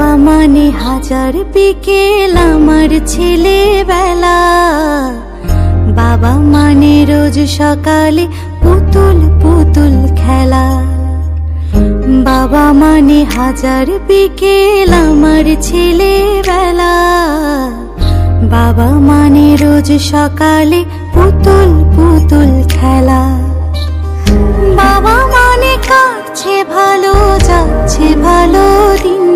বাবা মানে হাজার বিকেল আমার ছেলেবেলা। বাবা মানে রোজ সকালে পুতুল পুতুল খেলা। বাবা মানে হাজার বিকেল আমার ছেলেবেলা। বাবা মানে রোজ সকালে পুতুল পুতুল খেলা। বাবা মানে কাটছে ভালো, যাচ্ছে ভালো দিন।